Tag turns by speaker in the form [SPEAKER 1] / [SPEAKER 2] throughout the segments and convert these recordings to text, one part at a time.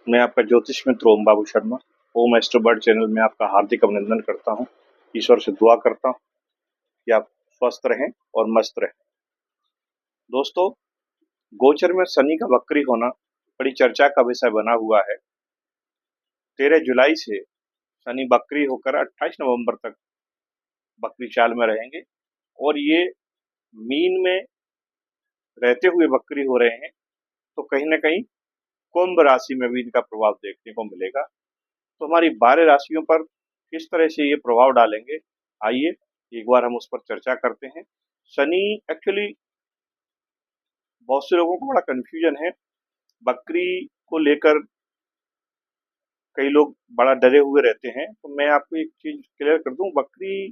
[SPEAKER 1] मैं आपका ज्योतिष मित्र ओम बाबू शर्मा ओम एस्ट्रो बर्ड चैनल में आपका हार्दिक अभिनंदन करता हूं। ईश्वर से दुआ करता हूं कि आप स्वस्थ रहें और मस्त रहें। दोस्तों, गोचर में शनि का वक्री होना बड़ी चर्चा का विषय बना हुआ है। 13 जुलाई से शनि वक्री होकर 28 नवंबर तक वक्री चाल में रहेंगे और ये मीन में रहते हुए वक्री हो रहे हैं, तो कहीं ना कहीं कुंभ राशि में भी इनका प्रभाव देखने को मिलेगा। तो हमारी 12 राशियों पर किस तरह से ये प्रभाव डालेंगे, आइए एक बार हम उस पर चर्चा करते हैं। शनि एक्चुअली बहुत से लोगों को बड़ा कंफ्यूजन है बकरी को लेकर, कई लोग बड़ा डरे हुए रहते हैं। तो मैं आपको एक चीज क्लियर कर दूं, बकरी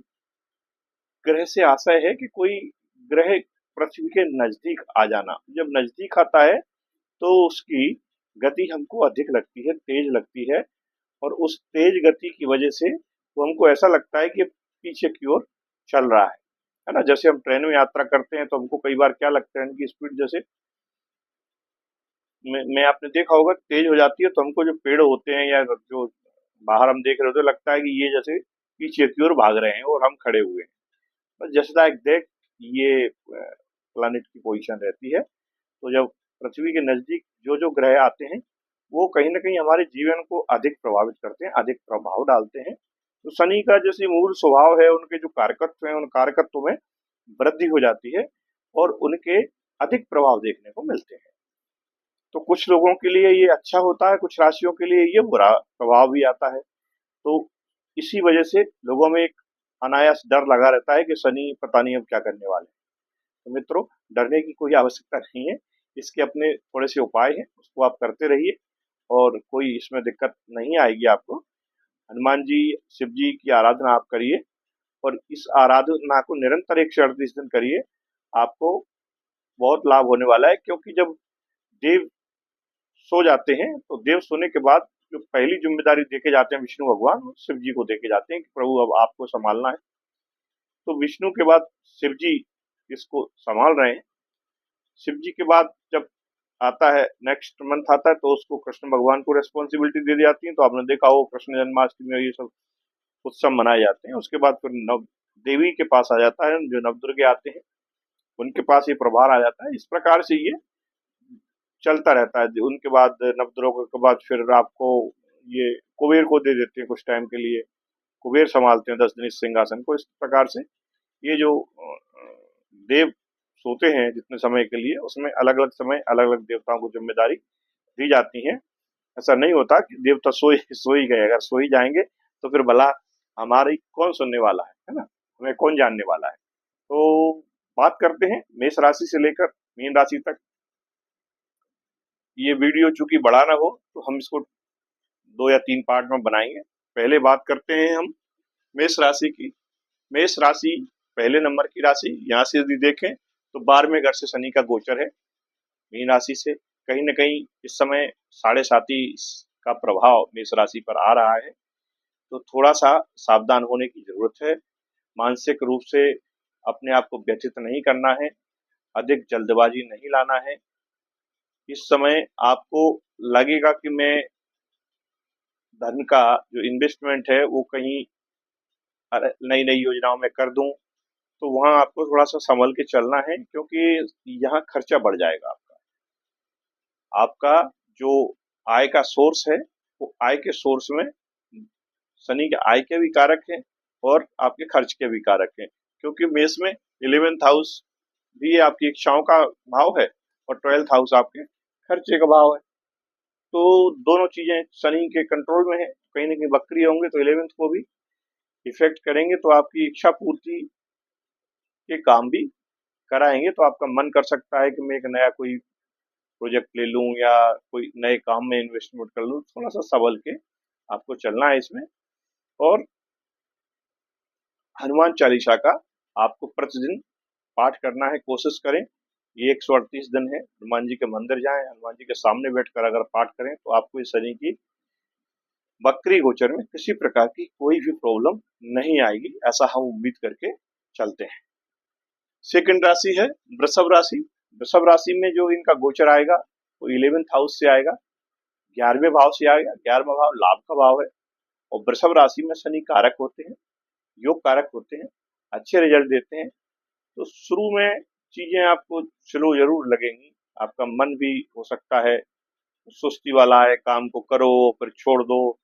[SPEAKER 1] ग्रह से आशय है कि कोई ग्रह पृथ्वी के नजदीक आ जाना। जब नजदीक आता है तो उसकी गति हमको अधिक लगती है, तेज लगती है, और उस तेज गति की वजह से वो हमको ऐसा लगता है कि पीछे की ओर चल रहा है ना। जैसे हम ट्रेन में यात्रा करते हैं तो हमको कई बार क्या लगता है कि स्पीड जैसे में आपने देखा होगा तेज हो जाती है, तो हमको जो पेड़ होते हैं या जो बाहर हम देख रहे होते हैं लगता है कि ये जैसे पीछे की ओर भाग रहे हैं और हम खड़े हुए हैं। बस जस्ट लाइक दैट ये प्लानिट की पोजीशन रहती है। तो जब पृथ्वी के नजदीक जो जो ग्रह आते हैं वो कहीं ना कहीं हमारे जीवन को अधिक प्रभावित करते हैं, अधिक प्रभाव डालते हैं। तो शनि का जैसे मूल स्वभाव है, उनके जो कारकत्व हैं उन कारकत्व में वृद्धि हो जाती है और उनके अधिक प्रभाव देखने को मिलते हैं। तो कुछ लोगों के लिए ये अच्छा होता है, कुछ राशियों के लिए ये बुरा प्रभाव भी आता है। तो इसी वजह से लोगों में एक अनायास डर लगा रहता है कि शनि पता नहीं अब क्या करने वाले हैं। तो मित्रों, डरने की कोई आवश्यकता नहीं है। इसके अपने थोड़े से उपाय हैं, उसको आप करते रहिए और कोई इसमें दिक्कत नहीं आएगी आपको। हनुमान जी, शिव जी की आराधना आप करिए और इस आराधना को निरंतर 138 दिन करिए। आपको बहुत लाभ होने वाला है, क्योंकि जब देव सो जाते हैं तो देव सोने के बाद जो पहली जिम्मेदारी देके जाते हैं विष्णु भगवान, शिव जी को देके जाते हैं कि प्रभु अब आपको संभालना है। तो विष्णु के बाद शिव जी इसको संभाल रहे हैं। शिव जी के बाद जब आता है नेक्स्ट मंथ आता है तो उसको कृष्ण भगवान को रेस्पॉन्सिबिलिटी दे दी जाती है। तो आपने देखा हो कृष्ण जन्माष्टमी और ये सब उत्सव मनाए जाते हैं। उसके बाद फिर नव देवी के पास आ जाता है, जो नवदुर्गे आते हैं उनके पास ये प्रभार आ जाता है। इस प्रकार से ये चलता रहता है। उनके बाद नवदुर्गा के बाद फिर आपको ये कुबेर को दे देते हैं कुछ टाइम के लिए। कुबेर संभालते हैं 10 दिन इस सिंहासन को। इस प्रकार से ये जो देव सोते हैं जितने समय के लिए, उसमें अलग अलग समय अलग अलग देवताओं को जिम्मेदारी दी जाती है। ऐसा नहीं होता कि देवता सो ही गए। अगर सो ही जाएंगे तो फिर भला हमारी कौन सुनने वाला है ना, हमें कौन जानने वाला है। तो बात करते हैं मेष राशि से लेकर मीन राशि तक। ये वीडियो चूंकि बड़ा ना हो तो हम इसको 2 या 3 पार्ट में बनाएंगे। पहले बात करते हैं हम मेष राशि की। मेष राशि पहले नंबर की राशि। यहाँ से यदि देखें तो 12वें घर से शनि का गोचर है। मीन राशि से कहीं न कहीं इस समय 7.5 का प्रभाव मेष राशि पर आ रहा है। तो थोड़ा सा सावधान होने की जरूरत है। मानसिक रूप से अपने आप को व्यथित नहीं करना है, अधिक जल्दबाजी नहीं लाना है। इस समय आपको लगेगा कि मैं धन का जो इन्वेस्टमेंट है वो कहीं नई नई योजनाओं में कर दूं, तो वहां आपको थोड़ा सा संभल के चलना है, क्योंकि यहाँ खर्चा बढ़ जाएगा आपका। आपका जो आय का सोर्स है वो आय के सोर्स में शनि के आय के भी कारक हैं और आपके खर्च के भी कारक हैं, क्योंकि मेष में 11th हाउस भी आपकी इच्छाओं का भाव है और 12th हाउस आपके खर्चे का भाव है। तो दोनों चीजें शनि के कंट्रोल में है। कहीं ना कहीं वक्री होंगे तो 11th को भी इफेक्ट करेंगे, तो आपकी इच्छा पूर्ति के काम भी कराएंगे। तो आपका मन कर सकता है कि मैं एक नया कोई प्रोजेक्ट ले लूं या कोई नए काम में इन्वेस्टमेंट कर लूं। थोड़ा सा संभल के आपको चलना है इसमें। और हनुमान चालीसा का आपको प्रतिदिन पाठ करना है, कोशिश करें। ये 138 दिन है। हनुमान जी के मंदिर जाएं, हनुमान जी के सामने बैठकर अगर पाठ करें तो आपको इस शनि की वक्री गोचर में किसी प्रकार की कोई भी प्रॉब्लम नहीं आएगी, ऐसा हम उम्मीद करके चलते हैं। सेकंड राशि है वृषभ राशि। वृषभ राशि में जो इनका गोचर आएगा वो 11th हाउस से आएगा। 11वें भाव से आ गया। 11वां भाव लाभ का भाव है और वृषभ राशि में शनि कारक होते हैं, योग कारक होते हैं, अच्छे रिजल्ट देते हैं। तो शुरू में चीजें आपको स्लो जरूर लगेंगी, आपका मन भी हो सकता है सुस्ती वाला है, काम को करो फिर छोड़ दो,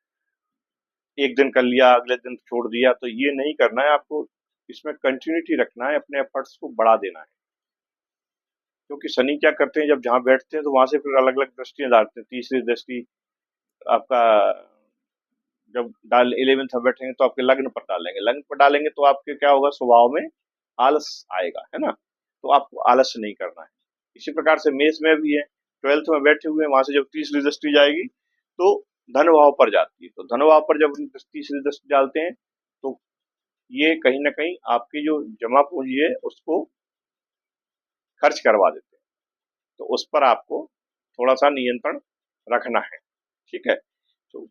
[SPEAKER 1] एक दिन कर लिया अगले दिन छोड़ दिया, तो ये नहीं करना है आपको। इसमें कंटिन्यूटी रखना है, अपने एफर्ट्स को बढ़ा देना है। क्योंकि शनि क्या करते हैं, जब जहाँ बैठते हैं तो वहां से फिर अलग अलग दृष्टियां डालते हैं। तीसरी दृष्टि आपका जब डाल 11th में बैठेंगे तो आपके लग्न पर डालेंगे, लग्न पर डालेंगे तो आपके क्या होगा, स्वभाव में आलस आएगा, है ना। तो आपको आलस नहीं करना है। इसी प्रकार से मेष में भी है, 12th में बैठे हुए हैं, वहां से जब तीसरी दृष्टि जाएगी तो धन भाव पर जाती है। तो धन भाव पर जब तीसरी दृष्टि डालते हैं तो ये कहीं ना कहीं आपकी जो जमा पूंजी है उसको खर्च करवा देते हैं। तो उस पर आपको थोड़ा सा नियंत्रण रखना है, ठीक है। तो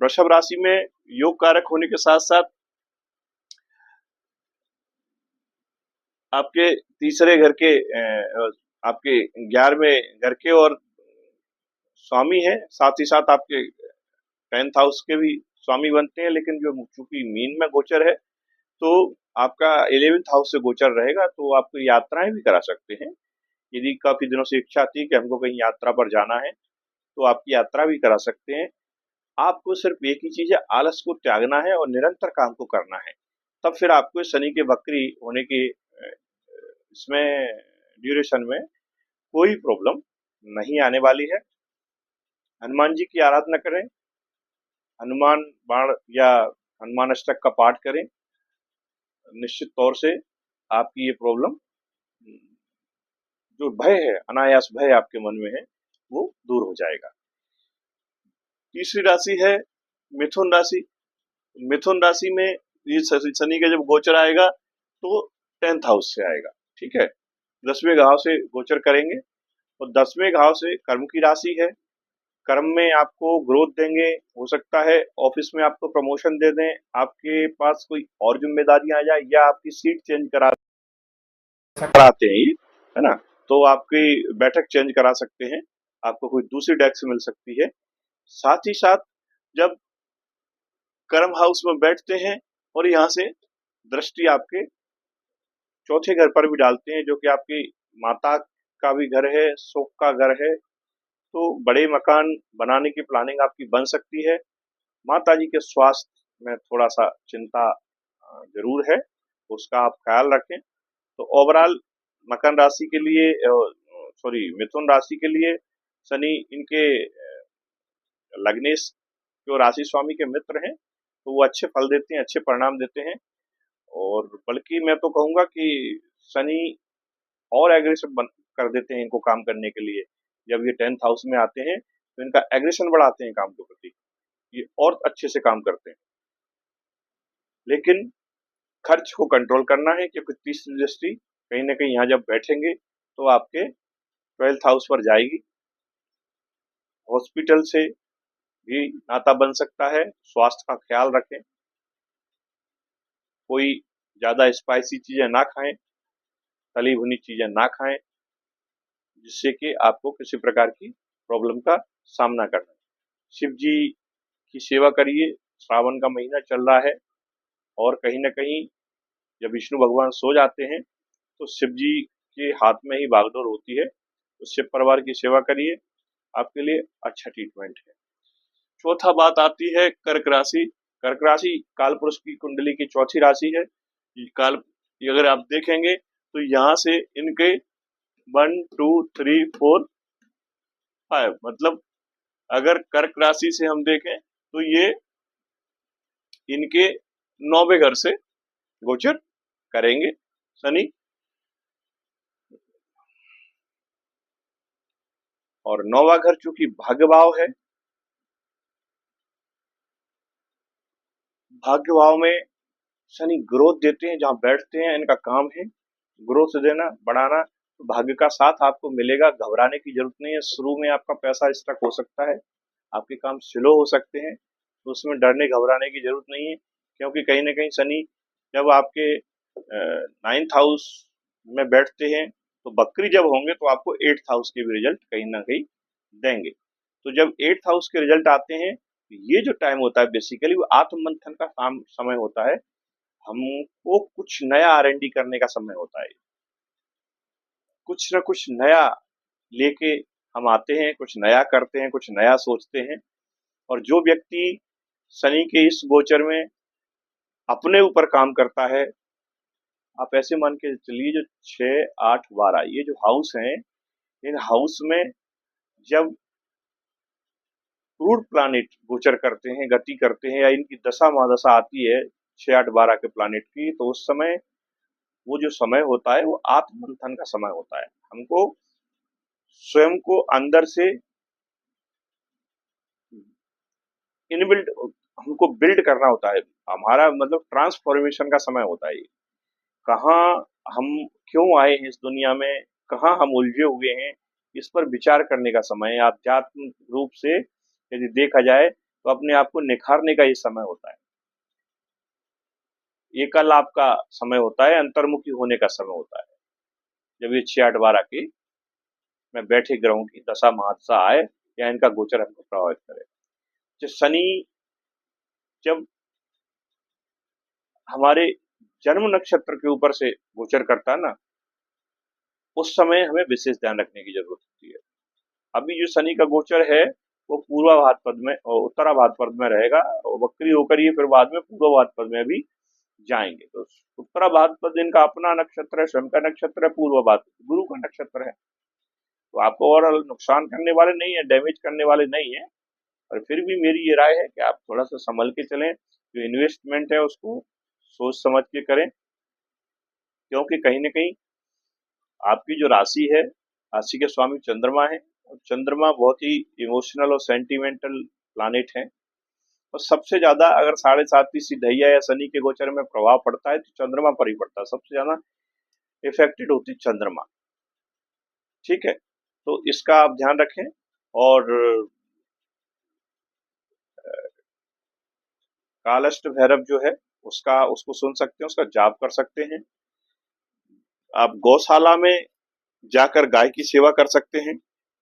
[SPEAKER 1] वृषभ राशि में योग कारक होने के साथ साथ आपके तीसरे घर के आपके 11वें घर के और स्वामी है, साथ ही साथ आपके 10th हाउस के भी स्वामी बनते हैं। लेकिन जो चूंकि मीन में गोचर है तो आपका 11th हाउस से गोचर रहेगा, तो आपको यात्राएं भी करा सकते हैं। यदि काफी दिनों से इच्छा थी कि हमको कहीं यात्रा पर जाना है तो आपकी यात्रा भी करा सकते हैं। आपको सिर्फ एक ही चीज है, आलस को त्यागना है और निरंतर काम को करना है। तब फिर आपको शनि के वक्री होने के इसमें ड्यूरेशन में कोई प्रॉब्लम नहीं आने वाली है। हनुमान जी की आराधना करें, हनुमान बाण या हनुमान अष्टक का पाठ करें, निश्चित तौर से आपकी ये प्रॉब्लम, जो भय है, अनायास भय आपके मन में है, वो दूर हो जाएगा। तीसरी राशि है मिथुन राशि। मिथुन राशि में ये शनि का जब गोचर आएगा तो 10th हाउस से आएगा, ठीक है। 10वें घाव से गोचर करेंगे और 10वें घाव से कर्म की राशि है। कर्म में आपको ग्रोथ देंगे, हो सकता है ऑफिस में आपको प्रमोशन दे दें, आपके पास कोई और जिम्मेदारियां आ जाए या आपकी सीट चेंज कराते हैं ये, है ना। तो आपकी बैठक चेंज करा सकते हैं, आपको कोई दूसरी डेस्क मिल सकती है। साथ ही साथ जब कर्म हाउस में बैठते हैं और यहाँ से दृष्टि आपके चौथे घर पर भी डालते हैं, जो कि आपकी माता का भी घर है, सुख का घर है, तो बड़े मकान बनाने की प्लानिंग आपकी बन सकती है। माता जी के स्वास्थ्य में थोड़ा सा चिंता जरूर है, उसका आप ख्याल रखें। तो ओवरऑल मकर राशि के लिए, सॉरी मिथुन राशि के लिए शनि इनके लग्नेश जो राशि स्वामी के मित्र हैं, तो वो अच्छे फल देते हैं, अच्छे परिणाम देते हैं। और बल्कि मैं तो कहूंगा कि शनि और एग्रेसिव कर देते हैं इनको काम करने के लिए। जब ये 10th हाउस में आते हैं तो इनका एग्रेशन बढ़ाते हैं काम के प्रति, ये और अच्छे से काम करते हैं। लेकिन खर्च को कंट्रोल करना है, क्योंकि तीसरी दृष्टि कहीं ना कहीं यहाँ जब बैठेंगे तो आपके 12th हाउस पर जाएगी। हॉस्पिटल से भी नाता बन सकता है, स्वास्थ्य का ख्याल रखें, कोई ज्यादा स्पाइसी चीजें ना खाएं, तली भुनी चीजें ना खाएं, जिससे कि आपको किसी प्रकार की प्रॉब्लम का सामना करना है। शिव जी की सेवा करिए, श्रावण का महीना चल रहा है और कहीं ना कहीं जब विष्णु भगवान सो जाते हैं तो शिव जी के हाथ में ही भागदौड़ होती है। तो शिव परिवार की सेवा करिए, आपके लिए अच्छा ट्रीटमेंट है। चौथा बात आती है कर्क राशि। कर्क राशि काल पुरुष की कुंडली की चौथी राशि है। काल अगर आप देखेंगे तो यहाँ से इनके 1 2 3 4 5, मतलब अगर कर्क राशि से हम देखें तो ये इनके 9वें घर से गोचर करेंगे शनि, और 9वां घर चूंकि भाग्य भाव है, भाग्य भाव में शनि ग्रोथ देते हैं, जहां बैठते हैं इनका काम है ग्रोथ देना, बढ़ाना। तो भाग्य का साथ आपको मिलेगा, घबराने की जरूरत नहीं है। शुरू में आपका पैसा स्टक हो सकता है, आपके काम स्लो हो सकते हैं, तो उसमें डरने घबराने की जरूरत नहीं है। क्योंकि कहीं ना कहीं शनि जब आपके 9th हाउस में बैठते हैं तो बकरी जब होंगे तो आपको 8th हाउस के भी रिजल्ट कहीं ना कहीं देंगे। तो तो जब 8th हाउस के रिजल्ट आते हैं, ये जो टाइम होता है बेसिकली वो आत्ममंथन का समय होता है। हमको कुछ नया R&D करने का समय होता है। कुछ न कुछ नया लेके हम आते हैं, कुछ नया करते हैं, कुछ नया सोचते हैं। और जो व्यक्ति शनि के इस गोचर में अपने ऊपर काम करता है, आप ऐसे मान के चलिए जो 6, 8, 12 ये जो हाउस हैं, इन हाउस में जब क्रूड प्लानिट गोचर करते हैं, गति करते हैं, या इनकी दशा महादशा आती है 6, 8, 12 के प्लानिट की, तो उस समय वो जो समय होता है वो आत्ममंथन का समय होता है। हमको स्वयं को अंदर से इनबिल्ट हमको बिल्ड करना होता है। हमारा मतलब ट्रांसफॉर्मेशन का समय होता है ये। कहाँ हम क्यों आए हैं इस दुनिया में, कहाँ हम उलझे हुए हैं, इस पर विचार करने का समय है। आध्यात्मिक रूप से यदि देखा जाए तो अपने आप को निखारने का ये समय होता है। एकल आपका समय होता है, अंतर्मुखी होने का समय होता है। जब ये 6, 8, 12 के में बैठे ग्रहों की दशा महादशा आए या इनका गोचर हमको प्रभावित करे। जो शनि जब हमारे जन्म नक्षत्र के ऊपर से गोचर करता है ना, उस समय हमें विशेष ध्यान रखने की जरूरत होती है। अभी जो शनि का गोचर है वो पूर्वाभाद्र पद में और उत्तराभाद्र पद में रहेगा, और वक्री होकर ये फिर बाद में पूर्वाभाद्र पद में भी जाएंगे। तो उत्तराभाद्र पद इनका अपना नक्षत्र है, स्वयं का नक्षत्र है, पूर्वाभाद्र गुरु का नक्षत्र है। तो आपको और नुकसान करने वाले नहीं है, डैमेज करने वाले नहीं है। और फिर भी मेरी ये राय है कि आप थोड़ा सा संभल के चलें, जो इन्वेस्टमेंट है उसको सोच समझ के करें, क्योंकि कहीं ना कहीं आपकी जो राशि है, राशि के स्वामी चंद्रमा है, और चंद्रमा बहुत ही इमोशनल और सेंटिमेंटल प्लानिट है। और सबसे ज्यादा अगर 7.5 सिद्धैया या शनि के गोचर में प्रभाव पड़ता है तो चंद्रमा पर ही पड़ता है, सबसे ज्यादा इफेक्टेड होती है चंद्रमा। ठीक है, तो इसका आप ध्यान रखें। और कालष्ट भैरव जो है उसको सुन सकते हैं, उसका जाप कर सकते हैं। आप गौशाला में जाकर गाय की सेवा कर सकते हैं,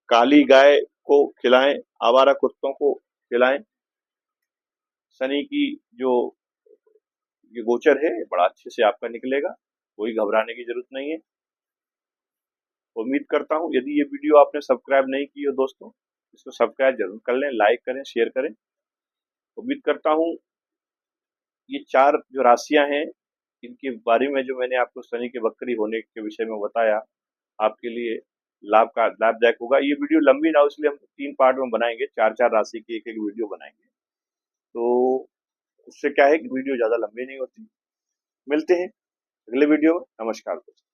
[SPEAKER 1] काली गाय को खिलाएं, आवारा कुत्तों को खिलाएं। शनि की जो ये गोचर है बड़ा अच्छे से आपका निकलेगा, कोई घबराने की जरूरत नहीं है। उम्मीद करता हूं यदि ये वीडियो आपने सब्सक्राइब नहीं की हो दोस्तों, इसको सब्सक्राइब जरूर कर लें, लाइक करें, शेयर करें। उम्मीद करता हूं ये 4 जो राशियां हैं इनके बारे में जो मैंने आपको शनि के वक्री होने के विषय में बताया, आपके लिए लाभदायक होगा। ये वीडियो लंबी ना हो इसलिए हम 3 पार्ट में बनाएंगे, 4-4 राशि की एक वीडियो बनाएंगे, तो उससे क्या है कि वीडियो ज्यादा लंबी नहीं होती। मिलते हैं अगले वीडियो में। नमस्कार दोस्तों।